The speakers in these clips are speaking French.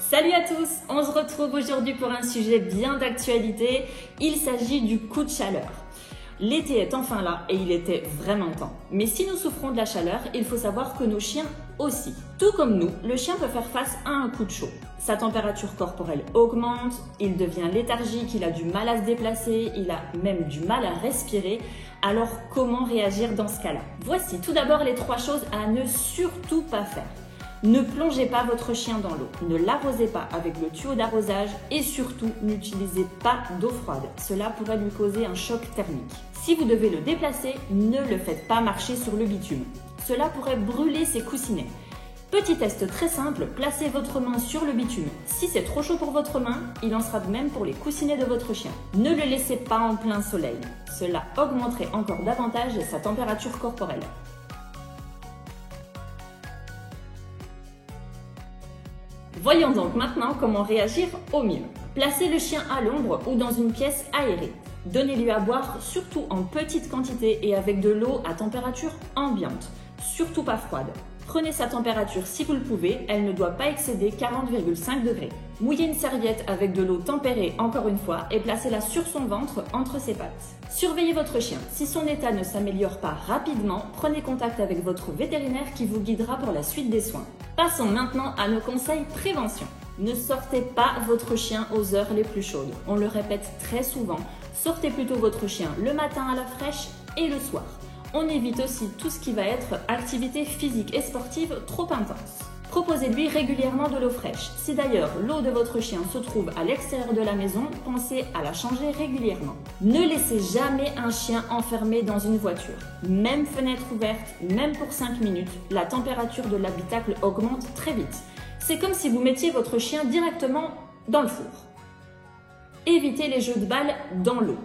Salut à tous, on se retrouve aujourd'hui pour un sujet bien d'actualité. Il s'agit du coup de chaleur. L'été est enfin là et il était vraiment temps. Mais si nous souffrons de la chaleur, il faut savoir que nos chiens aussi. Tout comme nous, le chien peut faire face à un coup de chaud. Sa température corporelle augmente, il devient léthargique, il a du mal à se déplacer, il a même du mal à respirer. Alors comment réagir dans ce cas-là? Voici tout d'abord les 3 choses à ne surtout pas faire. Ne plongez pas votre chien dans l'eau, ne l'arrosez pas avec le tuyau d'arrosage et surtout n'utilisez pas d'eau froide. Cela pourrait lui causer un choc thermique. Si vous devez le déplacer, ne le faites pas marcher sur le bitume. Cela pourrait brûler ses coussinets. Petit test très simple, placez votre main sur le bitume. Si c'est trop chaud pour votre main, il en sera de même pour les coussinets de votre chien. Ne le laissez pas en plein soleil. Cela augmenterait encore davantage sa température corporelle. Voyons donc maintenant comment réagir au mieux. Placez le chien à l'ombre ou dans une pièce aérée. Donnez-lui à boire surtout en petite quantité et avec de l'eau à température ambiante, surtout pas froide. Prenez sa température si vous le pouvez, elle ne doit pas excéder 40,5 degrés. Mouillez une serviette avec de l'eau tempérée encore une fois et placez-la sur son ventre entre ses pattes. Surveillez votre chien. Si son état ne s'améliore pas rapidement, prenez contact avec votre vétérinaire qui vous guidera pour la suite des soins. Passons maintenant à nos conseils prévention. Ne sortez pas votre chien aux heures les plus chaudes. On le répète très souvent, sortez plutôt votre chien le matin à la fraîche et le soir. On évite aussi tout ce qui va être activité physique et sportive trop intense. Proposez-lui régulièrement de l'eau fraîche. Si d'ailleurs l'eau de votre chien se trouve à l'extérieur de la maison, pensez à la changer régulièrement. Ne laissez jamais un chien enfermé dans une voiture. Même fenêtre ouverte, même pour 5 minutes, la température de l'habitacle augmente très vite. C'est comme si vous mettiez votre chien directement dans le four. Évitez les jeux de balles dans l'eau.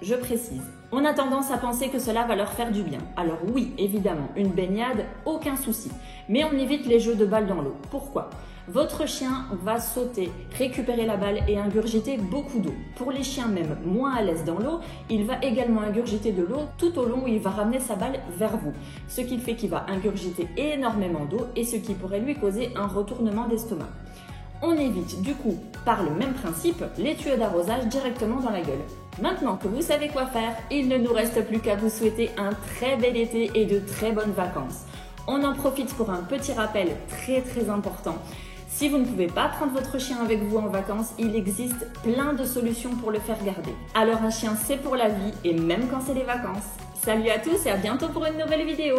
Je précise, on a tendance à penser que cela va leur faire du bien. Alors oui, évidemment, une baignade, aucun souci. Mais on évite les jeux de balles dans l'eau. Pourquoi? Votre chien va sauter, récupérer la balle et ingurgiter beaucoup d'eau. Pour les chiens même moins à l'aise dans l'eau, il va également ingurgiter de l'eau tout au long où il va ramener sa balle vers vous. Ce qui fait qu'il va ingurgiter énormément d'eau et ce qui pourrait lui causer un retournement d'estomac. On évite du coup, par le même principe, les tuyaux d'arrosage directement dans la gueule. Maintenant que vous savez quoi faire, il ne nous reste plus qu'à vous souhaiter un très bel été et de très bonnes vacances. On en profite pour un petit rappel très important. Si vous ne pouvez pas prendre votre chien avec vous en vacances, il existe plein de solutions pour le faire garder. Alors un chien c'est pour la vie et même quand c'est les vacances. Salut à tous et à bientôt pour une nouvelle vidéo.